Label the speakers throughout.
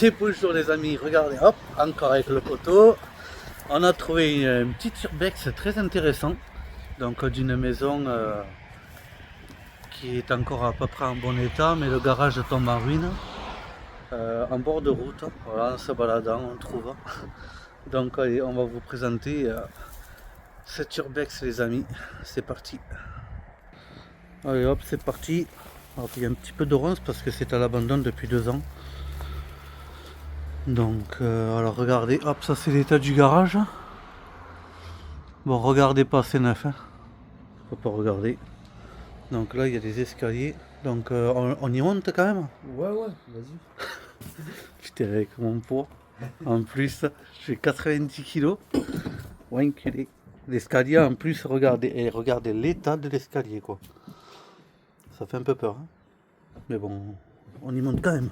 Speaker 1: Et bonjour les amis, regardez, hop, encore avec le poteau. On a trouvé une petite urbex très intéressant, donc d'une maison qui est encore à peu près en bon état, mais le garage tombe en ruine, en bord de route. Voilà, en se baladant, on trouve. Donc allez, on va vous présenter cette urbex les amis, c'est parti. Allez hop, c'est parti. Alors, il y a un petit peu de ronces parce que c'est à l'abandon depuis 2 ans. Donc alors regardez, hop, ça c'est l'état du garage. Bon, regardez pas, c'est neuf, hein. Faut pas regarder. Donc là il y a des escaliers. Donc on y monte quand même.
Speaker 2: Ouais, vas-y.
Speaker 1: Putain, avec mon poids. En plus, je fais 90 kilos. Ouais, enculé. L'escalier en plus, regardez, et regardez l'état de l'escalier quoi. Ça fait un peu peur, hein. Mais bon, on y monte quand même.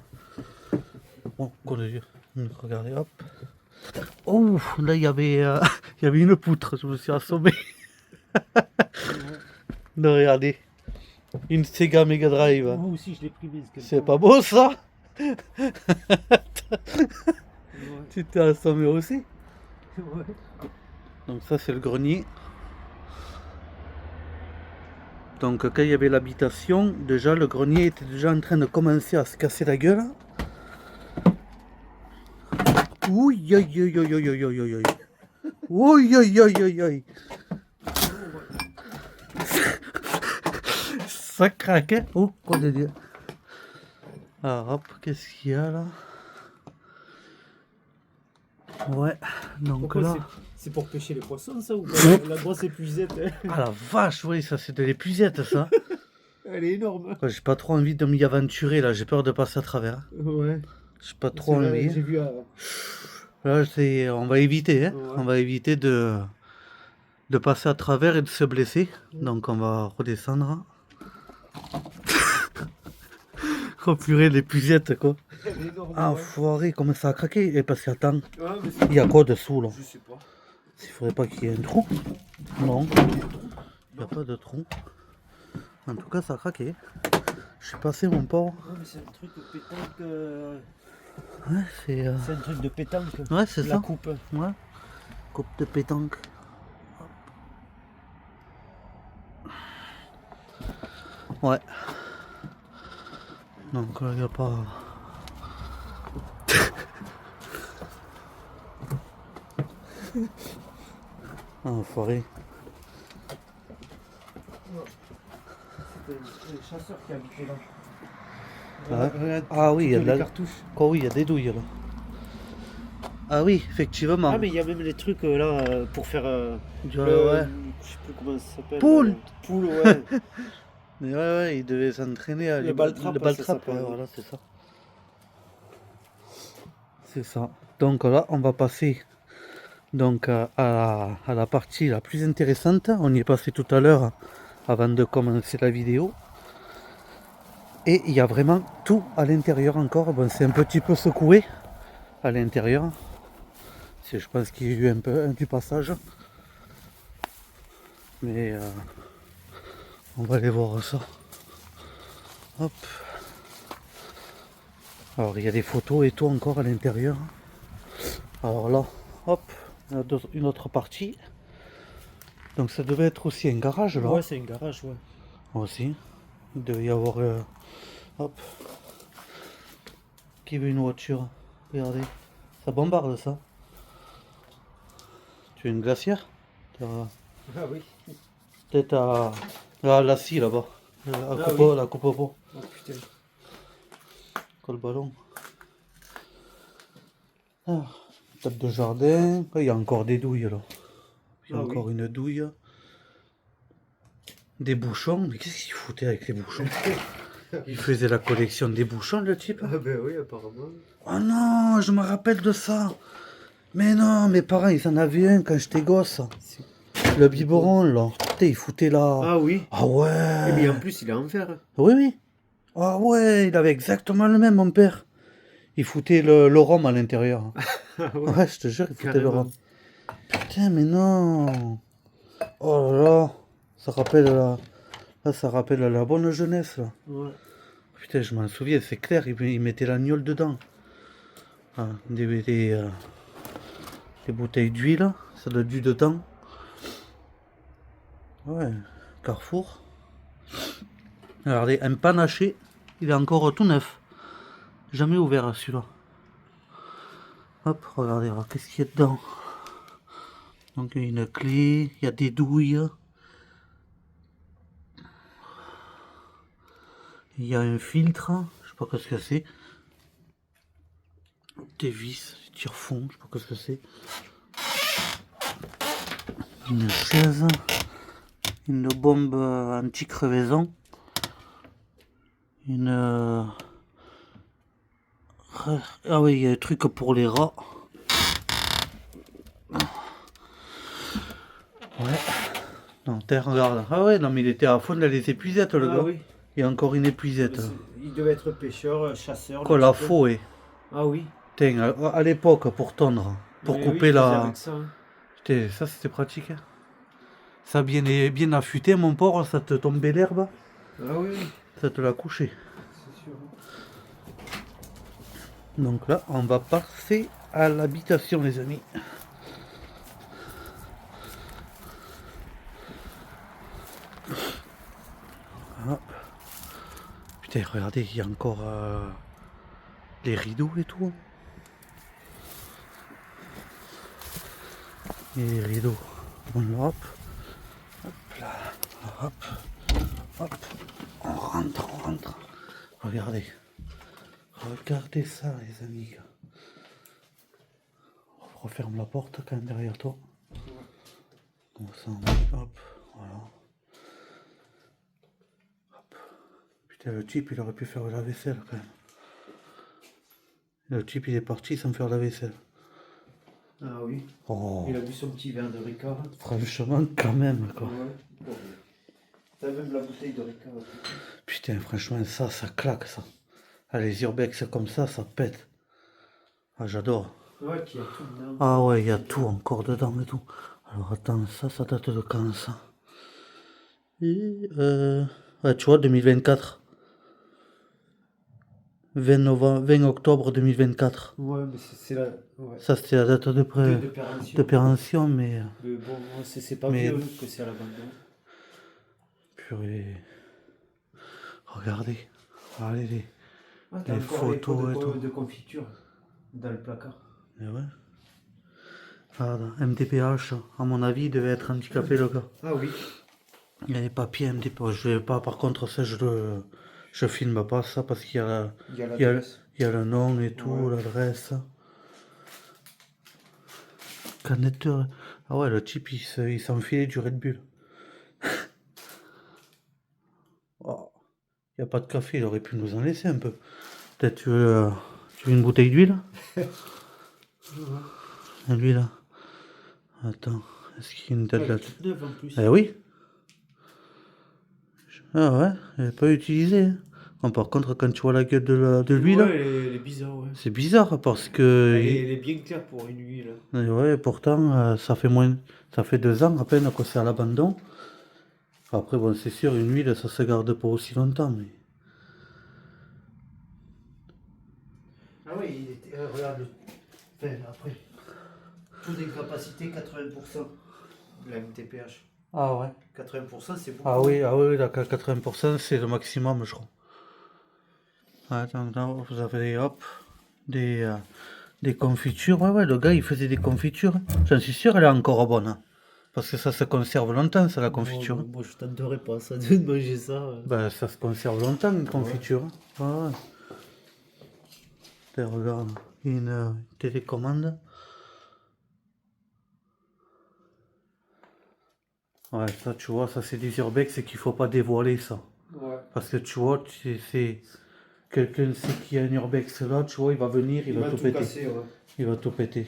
Speaker 1: Bon, quoi de dire. Regardez, hop. Oh, là il y avait il y avait une poutre, je me suis assommé. Non, regardez. Une Sega Mega Drive.
Speaker 2: Moi aussi, je l'ai pris mise.
Speaker 1: C'est pas beau ça?
Speaker 2: Ouais.
Speaker 1: Tu t'es assommé aussi?
Speaker 2: Ouais.
Speaker 1: Donc ça c'est le grenier. Donc quand il y avait l'habitation, déjà le grenier était déjà en train de commencer à se casser la gueule. Ouïe aïe aïe aïe aïe aïe aïe aïe aïe. Ouïe aïe aïe aïe aïe. Ça craque, hein? Oh, quoi de dire. Alors hop, qu'est-ce qu'il y a là? Ouais, donc
Speaker 2: Pourquoi
Speaker 1: là...
Speaker 2: c'est pour pêcher les poissons, ça, ou pas? La grosse épuisette, hein.
Speaker 1: Ah la vache, oui, ça c'est de l'épuisette ça.
Speaker 2: Elle est énorme.
Speaker 1: Ouais, j'ai pas trop envie de m'y aventurer là, j'ai peur de passer à travers.
Speaker 2: Ouais.
Speaker 1: J'ai pas trop
Speaker 2: C'est vrai,
Speaker 1: envie.
Speaker 2: j'ai vu
Speaker 1: Là, on va éviter, hein.
Speaker 2: Ouais.
Speaker 1: On va éviter de passer à travers et de se blesser. Donc on va redescendre. Oh purée, l'épuisette quoi.
Speaker 2: Elle est énorme.
Speaker 1: Ah
Speaker 2: ouais.
Speaker 1: foiré, comment ça a craqué? Et parce qu'attends,
Speaker 2: Ouais, mais
Speaker 1: il y a quoi dessous là?
Speaker 2: je sais pas.
Speaker 1: Il faudrait pas qu'il y ait un trou. Non, il n'y a pas de trou. En tout cas, ça a craqué. Je suis passé mon port.
Speaker 2: Ouais, mais c'est un truc de pétanque.
Speaker 1: Ouais, c'est...
Speaker 2: C'est un truc de pétanque.
Speaker 1: Ouais, c'est
Speaker 2: La
Speaker 1: ça.
Speaker 2: coupe.
Speaker 1: Ouais. Coupe de pétanque. Hop. Ouais. Donc il n'y a pas... Ah, enfoiré.
Speaker 2: C'était les chasseurs qui habitaient là.
Speaker 1: Ouais. Ah oui, il y a de
Speaker 2: les
Speaker 1: la...
Speaker 2: cartouches.
Speaker 1: Quoi, oui, il y a des douilles là. Ah oui, effectivement.
Speaker 2: Ah, mais il y a même les trucs là pour faire.
Speaker 1: Ouais.
Speaker 2: Je sais plus comment ça s'appelle.
Speaker 1: Poule.
Speaker 2: Poule, ouais.
Speaker 1: Mais ouais, il devait s'entraîner à
Speaker 2: Le ball-trap,
Speaker 1: le
Speaker 2: ça
Speaker 1: ball-trap,
Speaker 2: s'appelle.
Speaker 1: ouais, voilà, c'est ça. C'est ça. Donc là, on va passer donc à la partie la plus intéressante. On y est passé tout à l'heure avant de commencer la vidéo. Et il y a vraiment tout à l'intérieur encore. Bon, c'est un petit peu secoué à l'intérieur. Je pense qu'il y a eu un peu du passage. Mais on va aller voir ça. Hop. Alors il y a des photos et tout encore à l'intérieur. Alors là, hop, une autre partie. Donc ça devait être aussi un garage là.
Speaker 2: Ouais, c'est un garage, ouais.
Speaker 1: Aussi. Il devait y avoir... hop. Qui veut une voiture? Regardez. Ça bombarde ça. Tu veux une glacière?
Speaker 2: Ah oui.
Speaker 1: Peut-être à la scie là-bas.
Speaker 2: Oui.
Speaker 1: La coupe au pot.
Speaker 2: Oh putain.
Speaker 1: Le ballon. Ah, table de jardin. Ah, il y a encore des douilles là. Il y a encore une douille. Des bouchons. Mais qu'est-ce qu'il foutait avec les bouchons? Il faisait la collection des bouchons le type.
Speaker 2: Ah ben oui, apparemment.
Speaker 1: Oh non, je me rappelle de ça. Mais non, mes parents ils en avaient un quand j'étais gosse. Le biberon là. Putain, il foutait là.
Speaker 2: Ah oui.
Speaker 1: Ah ouais.
Speaker 2: Et bien en plus, il est en fer.
Speaker 1: Oui, oui. Ah ouais, il avait exactement le même, mon père. Il foutait le rhum à l'intérieur.
Speaker 2: Ah
Speaker 1: Ouais, je te jure, il foutait le
Speaker 2: carrément.
Speaker 1: rhum. Putain, mais non. Oh là là. Ça rappelle là, ça rappelle la bonne jeunesse. Là.
Speaker 2: Ouais.
Speaker 1: Putain, je m'en souviens, c'est clair, il mettait l'agnole dedans. Ah, des bouteilles d'huile, ça doit être du dedans. Ouais, Carrefour. Regardez, un panaché, il est encore tout neuf. Jamais ouvert celui-là. Hop, regardez, alors, qu'est-ce qu'il y a dedans? Donc il y a une clé, il y a des douilles. Il y a un filtre, je sais pas ce que c'est. Des vis, des tire-fond, je sais pas ce que c'est. Une chaise. Une bombe anti-crevaison. Une... Ah oui, il y a un truc pour les rats. Ouais. Non, regarde. Ah ouais, non mais il était à fond de les épuisettes le
Speaker 2: Ah
Speaker 1: gars.
Speaker 2: oui.
Speaker 1: Il y a encore une épuisette.
Speaker 2: Il devait être pêcheur, chasseur.
Speaker 1: Quoi, la faux, eh.
Speaker 2: Ah oui.
Speaker 1: Tiens, à l'époque, pour tondre, pour
Speaker 2: Mais
Speaker 1: couper
Speaker 2: oui,
Speaker 1: la...
Speaker 2: avec ça, hein.
Speaker 1: Putain, ça c'était pratique. Hein. Ça bien affûté, mon porc, ça te tombait l'herbe.
Speaker 2: Ah oui,
Speaker 1: Ça te l'a couché.
Speaker 2: c'est sûr.
Speaker 1: Donc là, on va passer à l'habitation, les amis. Hop. Putain, regardez, il y a encore les rideaux et tout. Et les rideaux. Hop. Hop là. Hop. Hop. On rentre. Regardez. Regardez ça, les amis. On referme la porte quand même derrière toi. Comme ça, hop. Voilà. Hop. Putain, le type, il aurait pu faire la vaisselle quand même. Le type, il est parti sans faire la vaisselle.
Speaker 2: Ah oui.
Speaker 1: Oh.
Speaker 2: Il a bu son petit verre de Ricard.
Speaker 1: Franchement, quand même, quoi.
Speaker 2: Ouais. Bon. T'as même la bouteille de Ricard.
Speaker 1: Putain, franchement, ça claque, ça. Ah, les urbex comme ça pète. Ah, j'adore.
Speaker 2: Ouais, qu'il y a tout dedans.
Speaker 1: Ah ouais, il y a tout encore dedans et tout. Alors attends, ça date de quand, ça? Et, ouais, tu vois, 2024. 20 octobre 2024.
Speaker 2: Ouais, mais c'est la. Ouais.
Speaker 1: Ça, c'était la date de péremption, mais...
Speaker 2: Mais bon, c'est pas
Speaker 1: Mais-
Speaker 2: vieux que c'est à l'abandon.
Speaker 1: Purée. Regardez. Regardez
Speaker 2: Ah, t'as
Speaker 1: les
Speaker 2: encore les
Speaker 1: photos et
Speaker 2: pots
Speaker 1: tout.
Speaker 2: de confiture dans le placard.
Speaker 1: Mais ouais. Regarde, MDPH, à mon avis, il devait être handicapé, le gars.
Speaker 2: Ah oui.
Speaker 1: Il y a les papiers MDPH. Je vais pas, par contre, ça, je filme pas ça parce qu'il y a,
Speaker 2: Il y a
Speaker 1: il y a,
Speaker 2: l'adresse.
Speaker 1: il y a le nom et tout,
Speaker 2: Ouais.
Speaker 1: l'adresse. Canette de... Ah ouais, le type, il s'enfilait du Red Bull. Oh. Il n'y a pas de café, il aurait pu nous en laisser un peu. Peut-être tu veux une bouteille d'huile? L'huile. Attends, est-ce qu'il y a une date
Speaker 2: Elle
Speaker 1: là?
Speaker 2: est toute neuve en plus.
Speaker 1: Eh oui. Ah ouais, elle n'est pas utilisée. Hein. Bon, par contre, quand tu vois la gueule de l'huile,
Speaker 2: Ouais, elle est bizarre, ouais.
Speaker 1: c'est bizarre parce que...
Speaker 2: Elle est bien claire pour une huile.
Speaker 1: Et ouais, pourtant, ça fait 2 ans à peine que c'est à l'abandon. Après, bon, c'est sûr, une huile, ça se garde pas aussi longtemps, mais...
Speaker 2: Ah oui, il était. Regarde le. Enfin, après. Taux d'incapacité 80% de la MTPH.
Speaker 1: Ah ouais.
Speaker 2: 80% c'est beaucoup.
Speaker 1: Ah oui, là, 80%, c'est le maximum, je crois. Attends, là, vous avez, hop, des confitures. Ouais, ouais, le gars, il faisait des confitures. J'en suis sûr, elle est encore bonne. Hein. Parce que ça se conserve longtemps, ça, la confiture.
Speaker 2: Moi, je tenterai pas ça de manger ça.
Speaker 1: Ben, ça se conserve longtemps, une confiture. Ouais. Ouais. Tiens, regarde, une télécommande. Ouais, ça, tu vois, ça, c'est des urbex, c'est qu'il faut pas dévoiler ça.
Speaker 2: Ouais.
Speaker 1: Parce que tu vois, c'est... Quelqu'un sait qu'il y a un urbex là, tu vois, il va venir, il va tout péter.
Speaker 2: Casser, ouais.
Speaker 1: Il va tout péter.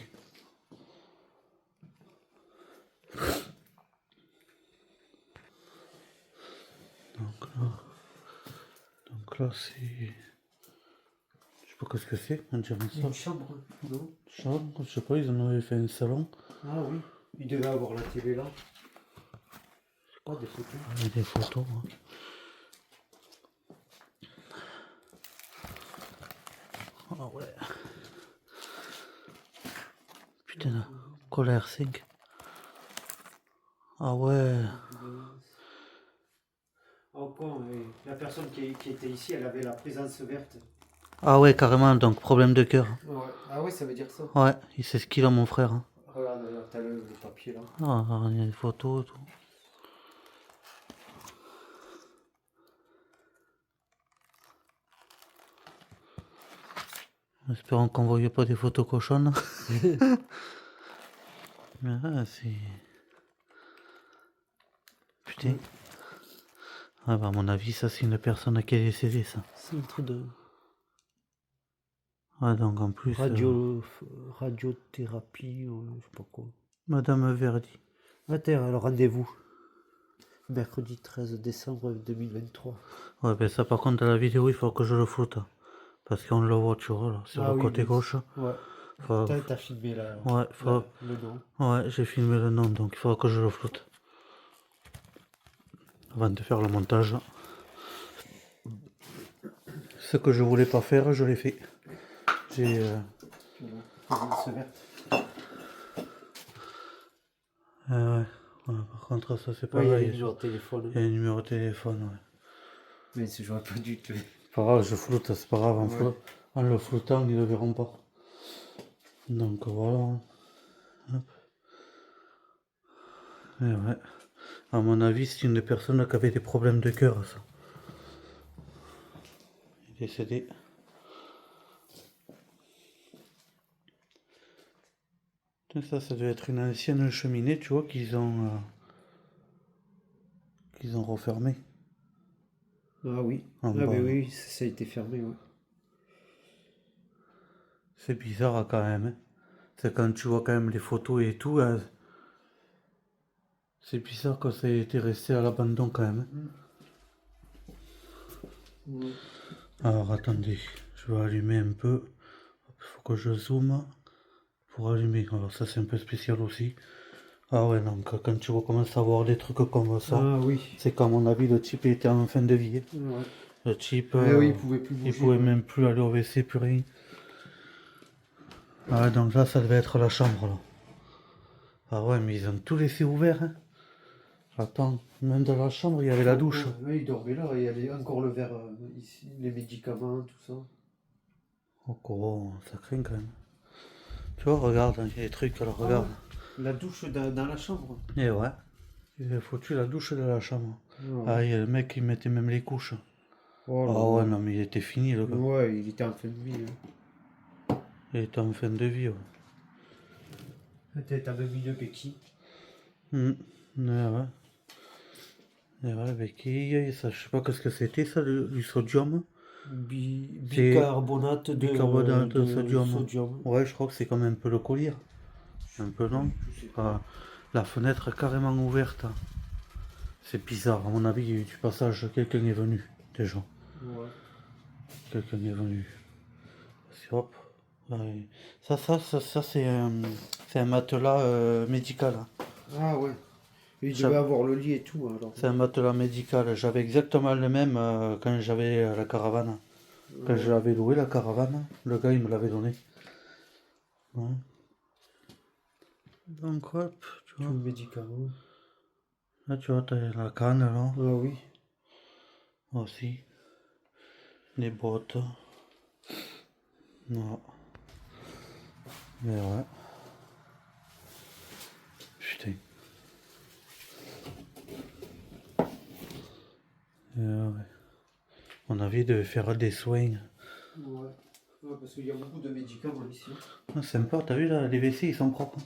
Speaker 1: Donc là c'est... Je sais pas ce que c'est, on dirait ça.
Speaker 2: Une chambre, non?
Speaker 1: Chambre, je sais pas, ils en avaient fait un salon.
Speaker 2: Ah oui, il devait avoir la télé là. Pas des photos.
Speaker 1: Il y a des photos. Hein. Ah ouais. Putain, là. Colère 5. Ah ouais.
Speaker 2: Encore, la personne qui était ici, elle avait la présence verte.
Speaker 1: Ah ouais, carrément, donc problème de cœur.
Speaker 2: Ouais. Ah ouais, ça veut dire ça.
Speaker 1: Ouais, il sait ce qu'il a, mon frère. Hein.
Speaker 2: Regarde, là, t'as le papier là.
Speaker 1: Ah, il y a des photos et tout. Espérons qu'on ne voyait pas des photos cochonnes. Ah, c'est... Putain. Ah bah à mon avis, ça c'est une personne qui est décédée, ça.
Speaker 2: C'est un truc de
Speaker 1: Ouais, donc en plus...
Speaker 2: radiothérapie, je sais pas quoi.
Speaker 1: Madame Verdi.
Speaker 2: Attends, alors rendez-vous. Mercredi 13 décembre 2023.
Speaker 1: Ouais, ben ça par contre, dans la vidéo, il faut que je le floute. Parce qu'on le voit, tu vois, là, sur le côté gauche.
Speaker 2: Ouais.
Speaker 1: Faut...
Speaker 2: T'as filmé là.
Speaker 1: Ouais, faut...
Speaker 2: le nom.
Speaker 1: Ouais, j'ai filmé le nom, donc il faudra que je le floute. Avant de faire le montage. Ce que je voulais pas faire, je l'ai fait. J'ai... ouais. Ouais, par contre, ça c'est
Speaker 2: Ouais, il y a
Speaker 1: pareil.
Speaker 2: le numéro de téléphone.
Speaker 1: Il y a un numéro de téléphone, ouais.
Speaker 2: Mais j'aurais pas dû te...
Speaker 1: Pas grave, je floute, c'est pas grave.
Speaker 2: Ouais.
Speaker 1: En le floutant, ils ne le verront pas. Donc voilà. Hop. Et ouais. À mon avis, c'est une personne qui avait des problèmes de cœur, ça. Il est décédé. Ça devait être une ancienne cheminée, tu vois, qu'ils ont refermé.
Speaker 2: Ah oui.
Speaker 1: En
Speaker 2: Ah
Speaker 1: bas,
Speaker 2: mais
Speaker 1: là.
Speaker 2: oui, ça a été fermé, ouais.
Speaker 1: C'est bizarre hein, quand même. Hein. C'est quand tu vois quand même les photos et tout. Hein, c'est bizarre que ça ait été resté à l'abandon quand même. Hein.
Speaker 2: Ouais.
Speaker 1: Alors attendez, je vais allumer un peu. Il faut que je zoome pour allumer. Alors ça c'est un peu spécial aussi. Ah ouais, donc quand tu recommences à voir des trucs comme ça,
Speaker 2: Ah oui.
Speaker 1: c'est qu'à mon avis le type était en fin de vie.
Speaker 2: Ouais.
Speaker 1: Le type,
Speaker 2: Oui, il pouvait plus bouger.
Speaker 1: il pouvait même plus aller au WC, plus rien. Ah ouais, donc là ça devait être la chambre là. Ah ouais, mais ils ont tout laissé ouvert. Hein. Attends, même dans la chambre il y avait la douche.
Speaker 2: Oui, il dormait là, il y avait encore le verre ici, les médicaments, tout ça.
Speaker 1: Oh gros, ça craint quand même. Tu vois, regarde, il y a des trucs, alors regarde.
Speaker 2: La douche dans la chambre.
Speaker 1: Et ouais, il a foutu la douche de la chambre.
Speaker 2: Ouais.
Speaker 1: Ah, il y a le mec qui mettait même les couches.
Speaker 2: Oh,
Speaker 1: Ah ouais, non, mais il était fini le gars.
Speaker 2: Ouais, il était en fin de vie. Hein.
Speaker 1: Il était en fin de vie. Ouais.
Speaker 2: Peut-être même une béquille.
Speaker 1: Ouais, ouais. Et ouais, béquille, ça, je sais pas qu'est-ce que c'était ça, du sodium.
Speaker 2: Bicarbonate
Speaker 1: de sodium.
Speaker 2: sodium.
Speaker 1: Ouais, je crois que c'est comme un peu le collier. Un peu non. La fenêtre est carrément ouverte. C'est bizarre, à mon avis, il y a eu du passage, quelqu'un est venu, déjà.
Speaker 2: Ouais.
Speaker 1: Quelqu'un est venu. Hop. Ouais. Ça c'est un matelas médical. Hein.
Speaker 2: Ah ouais. Il devait avoir le lit et tout alors.
Speaker 1: C'est un matelas médical. J'avais exactement le même quand j'avais la caravane. Quand j'avais loué la caravane, le gars il me l'avait donné. Ouais. Donc hop, tu vois.
Speaker 2: Tout le médicament.
Speaker 1: Là tu vois, t'as la canne là.
Speaker 2: Ah oui.
Speaker 1: Aussi. Les bottes. Non. Mais ouais. Putain. Ouais. On avait de faire des soins.
Speaker 2: Ouais. Ouais, parce qu'il y a beaucoup de médicaments ici.
Speaker 1: Ah, sympa, t'as vu là, les WC ils sont propres.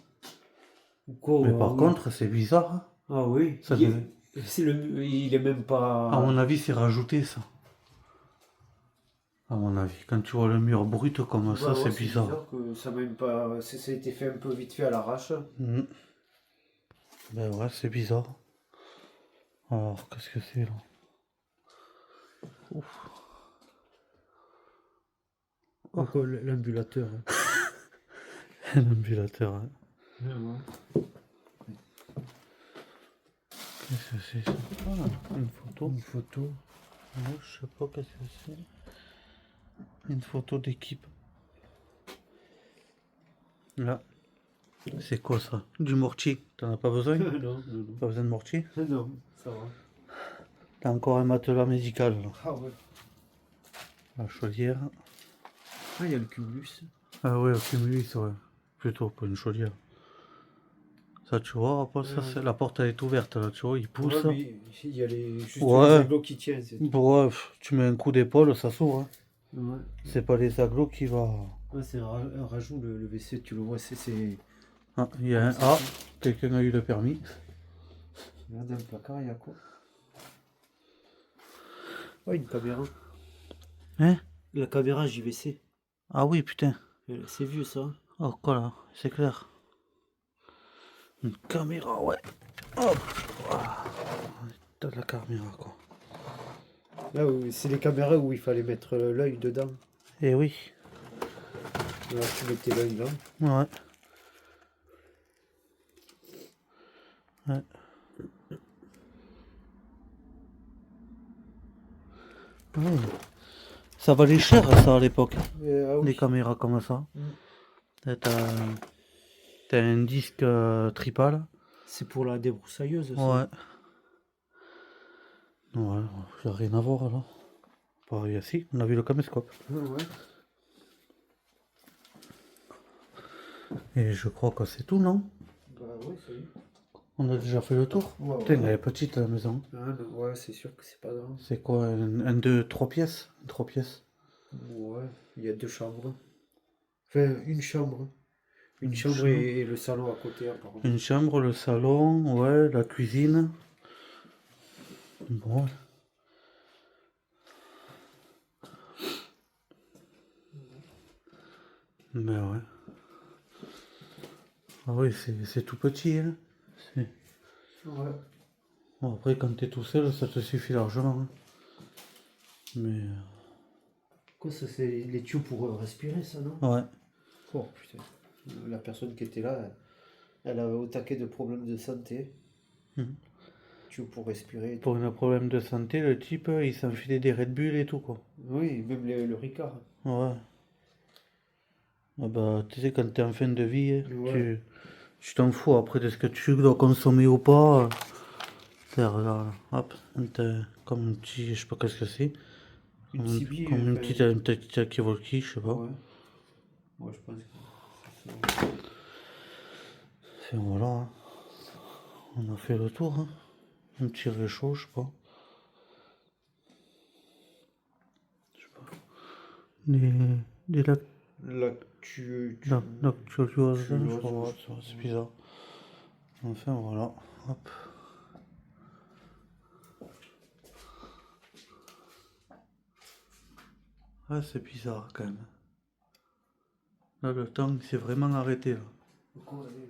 Speaker 2: Quoi,
Speaker 1: Mais par contre, c'est bizarre. Hein.
Speaker 2: Ah oui.
Speaker 1: Ça
Speaker 2: Il est même pas.
Speaker 1: À mon avis, c'est rajouté ça. À mon avis, quand tu vois le mur brut comme ça, c'est bizarre.
Speaker 2: C'est bizarre que ça même pas. Ça a été fait un peu vite fait à l'arrache.
Speaker 1: Mmh. Ben ouais, c'est bizarre. Alors, qu'est-ce que c'est là? Ouf.
Speaker 2: Encore l'ambulateur.
Speaker 1: L'ambulateur. Hein.
Speaker 2: Ouais.
Speaker 1: Qu'est-ce que c'est ça? Ah, une photo.
Speaker 2: Une photo.
Speaker 1: Ouais, je sais pas qu'est-ce que c'est. Une photo d'équipe. Là. C'est quoi ça? Du mortier. T'en as pas besoin?
Speaker 2: Non, non, non.
Speaker 1: Pas besoin de mortier?
Speaker 2: Non, ça va.
Speaker 1: T'as encore un matelas médical là.
Speaker 2: Ah ouais.
Speaker 1: La chaudière.
Speaker 2: Ah, il y a le cumulus.
Speaker 1: Ah ouais, au cumulus, ouais. Plutôt pas une chaudière. Ça, tu vois, après, ça,
Speaker 2: Ouais.
Speaker 1: c'est la porte, elle est ouverte là, tu vois, il pousse.
Speaker 2: Ouais, mais il y a juste
Speaker 1: Ouais.
Speaker 2: les aglos qui tiennent, c'est tout.
Speaker 1: Bref, tu mets un coup d'épaule, ça s'ouvre. Hein.
Speaker 2: Ouais.
Speaker 1: C'est pas les aglos qui va.
Speaker 2: Ouais, c'est un rajout, le WC, tu le vois, c'est...
Speaker 1: Ah, il y a un
Speaker 2: c'est
Speaker 1: A,
Speaker 2: ça.
Speaker 1: quelqu'un a eu le permis.
Speaker 2: Là, dans le placard, il y a quoi? Ouais, une caméra.
Speaker 1: Hein?
Speaker 2: La caméra JVC.
Speaker 1: Ah oui, putain.
Speaker 2: C'est vieux, ça.
Speaker 1: Oh, quoi là, c'est clair. Une caméra, ouais. Hop. Ah, t'as de la caméra, quoi.
Speaker 2: Là, c'est les caméras où il fallait mettre l'œil dedans.
Speaker 1: Eh oui.
Speaker 2: Là, tu mettais l'œil là.
Speaker 1: Ouais. Ouais. Ouais. Ça valait cher ça à l'époque,
Speaker 2: Ah
Speaker 1: les
Speaker 2: oui.
Speaker 1: caméras comme ça.
Speaker 2: Mm.
Speaker 1: T'as un disque tripal.
Speaker 2: C'est pour la débroussailleuse, ça.
Speaker 1: Ouais. Ouais, y a rien à voir alors. Pareil, si, on a vu le caméscope.
Speaker 2: Ouais.
Speaker 1: Et je crois que c'est tout, non?
Speaker 2: Bah ouais, ça y est.
Speaker 1: On a déjà fait le tour.
Speaker 2: Ouais,
Speaker 1: Putain,
Speaker 2: ouais.
Speaker 1: elle est petite la maison.
Speaker 2: Ah, non, ouais, c'est sûr que c'est pas grave.
Speaker 1: C'est quoi, un 2, 3 pièces? 3 pièces.
Speaker 2: Ouais, il y a 2 chambres. Enfin, une chambre. Une chambre
Speaker 1: chambre.
Speaker 2: et le salon à côté, apparemment.
Speaker 1: Une chambre, le salon, ouais, la cuisine. Bon. Ben ouais. Ah oui, c'est tout petit, hein. C'est-
Speaker 2: Ouais.
Speaker 1: Bon, après, quand t'es tout seul, ça te suffit largement. Hein. Mais.
Speaker 2: Quoi, ça, c'est les tuyaux pour respirer, ça, non?
Speaker 1: Ouais.
Speaker 2: Oh, putain. La personne qui était là, elle avait au taquet de problèmes de santé.
Speaker 1: Mhm.
Speaker 2: Tuyaux pour respirer et tout.
Speaker 1: Pour un problème de santé, le type, il s'enfilait des Red Bull et tout, quoi.
Speaker 2: Oui, même le Ricard.
Speaker 1: Ouais. Ah bah, tu sais, quand t'es en fin de vie, hein,
Speaker 2: Ouais.
Speaker 1: tu t'en fous après de ce que tu dois consommer ou pas. C'est regarde, hop, comme un petit, je sais pas qu'est-ce que c'est.
Speaker 2: Une
Speaker 1: Comme,
Speaker 2: CB,
Speaker 1: comme une
Speaker 2: enfin,
Speaker 1: petite Akivolki, je sais pas.
Speaker 2: ouais. Ouais, je pense que c'est ça.
Speaker 1: Et voilà, hein. On a fait le tour. Hein. Un petit réchaud, je sais pas. Je sais pas. Des lactulose, je crois, c'est bizarre. Enfin voilà, hop. Ah, c'est bizarre quand même. Là, le temps s'est vraiment arrêté. Là.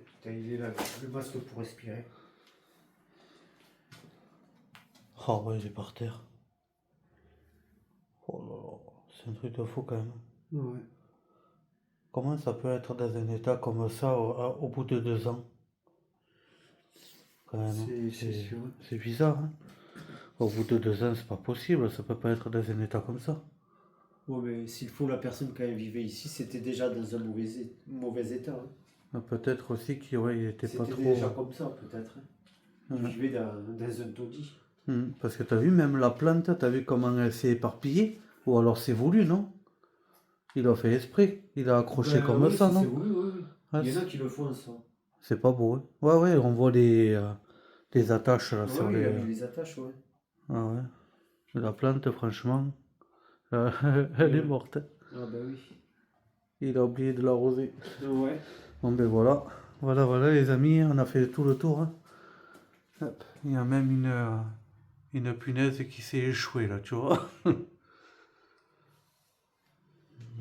Speaker 2: Putain, il est là, le masque pour respirer.
Speaker 1: Oh ouais, il est par terre. Oh là là, c'est un truc de fou quand même.
Speaker 2: Ouais.
Speaker 1: Comment ça peut être dans un état comme ça au bout de 2 ans? Quand même, hein.
Speaker 2: C'est sûr.
Speaker 1: C'est bizarre. Hein. Au bout de 2 ans, c'est pas possible. Ça peut pas être dans un état comme ça.
Speaker 2: Ouais, mais s'il faut, la personne quand elle vivait ici, c'était déjà dans un mauvais état. Hein.
Speaker 1: Ah, peut-être aussi qu'il ouais, il était pas
Speaker 2: C'était
Speaker 1: trop.
Speaker 2: déjà comme ça, peut-être. Hein. Il
Speaker 1: Ouais.
Speaker 2: vivait dans un taudis.
Speaker 1: Parce que t'as vu même la plante, t'as vu comment elle s'est éparpillée? Ou alors c'est voulu, non? Il a fait esprit. Il a accroché comme
Speaker 2: Oui,
Speaker 1: ça,
Speaker 2: si,
Speaker 1: non?
Speaker 2: oui, oui, oui.
Speaker 1: Ouais,
Speaker 2: Il y en a qui le font, ça.
Speaker 1: c'est pas beau, hein. Ouais, ouais, on voit les attaches là sur
Speaker 2: Oui, il
Speaker 1: les.
Speaker 2: a mis les attaches, ouais.
Speaker 1: Ah ouais. La plante, franchement, elle est morte. Hein.
Speaker 2: Ah bah oui.
Speaker 1: Il a oublié de l'arroser.
Speaker 2: Ouais.
Speaker 1: Bon ben voilà. Voilà les amis, on a fait tout le tour. Hein. Hop. Il y a même une punaise qui s'est échouée là, tu vois.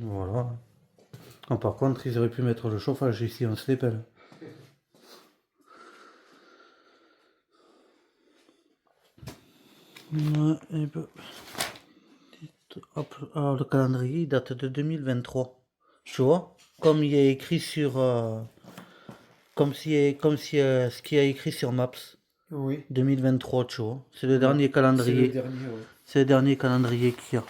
Speaker 1: Voilà. Ah, par contre, ils auraient pu mettre le chauffage ici, on se les pèle. Ouais, et ben, hop, alors le calendrier il date de 2023. Tu vois? Comme il est écrit sur. Comme si ce qu'il y a écrit sur Maps.
Speaker 2: Oui.
Speaker 1: 2023, tu vois. C'est le dernier
Speaker 2: C'est le
Speaker 1: calendrier.
Speaker 2: dernier, ouais.
Speaker 1: C'est le dernier calendrier qu'il y a.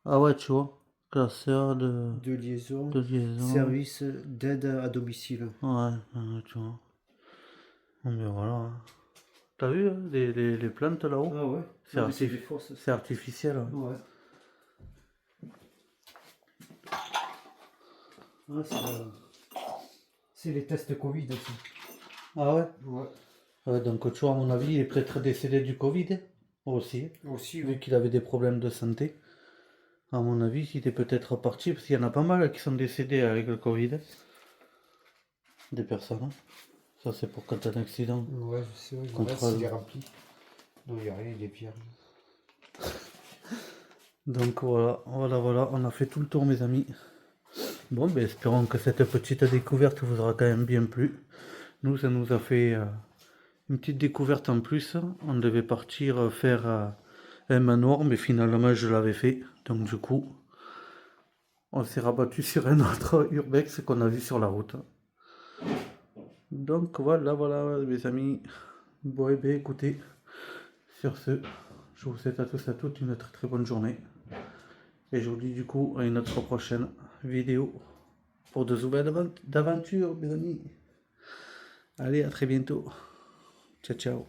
Speaker 1: Ah ouais, tu vois. classeur
Speaker 2: de liaison,
Speaker 1: de liaison.
Speaker 2: service d'aide à domicile.
Speaker 1: Ouais, tu vois. Bon, ben voilà. Hein. T'as vu hein, les plantes là-haut?
Speaker 2: Ah ouais,
Speaker 1: C'est
Speaker 2: non, mais c'est des fausses.
Speaker 1: c'est artificiel. Hein.
Speaker 2: Ouais. Ah, c'est les tests Covid aussi.
Speaker 1: Ah ouais?
Speaker 2: Ouais.
Speaker 1: Ouais, donc tu vois, à mon avis, il est peut-être décédé du Covid hein, aussi,
Speaker 2: Aussi,
Speaker 1: vu
Speaker 2: ouais.
Speaker 1: qu'il avait des problèmes de santé. À mon avis, il est peut-être parti, parce qu'il y en a pas mal qui sont décédés avec le Covid. Des personnes. Hein. Ça, c'est pour quand t'as un accident.
Speaker 2: Ouais, je sais, le
Speaker 1: Contre
Speaker 2: reste, il est rempli. Non, il n'y a rien, il est vierge.
Speaker 1: Donc voilà, on a fait tout le tour, mes amis. Bon, ben espérons que cette petite découverte vous aura quand même bien plu. Nous, ça nous a fait une petite découverte en plus. On devait partir faire un manoir, mais finalement, je l'avais fait. Donc, du coup, on s'est rabattu sur un autre urbex qu'on a vu sur la route. Donc, voilà, mes amis. Bon, et bien, écoutez, sur ce, je vous souhaite à tous et à toutes une très très bonne journée. Et je vous dis du coup à une autre prochaine vidéo pour de nouvelles aventures, mes amis. Allez, à très bientôt. Ciao, ciao.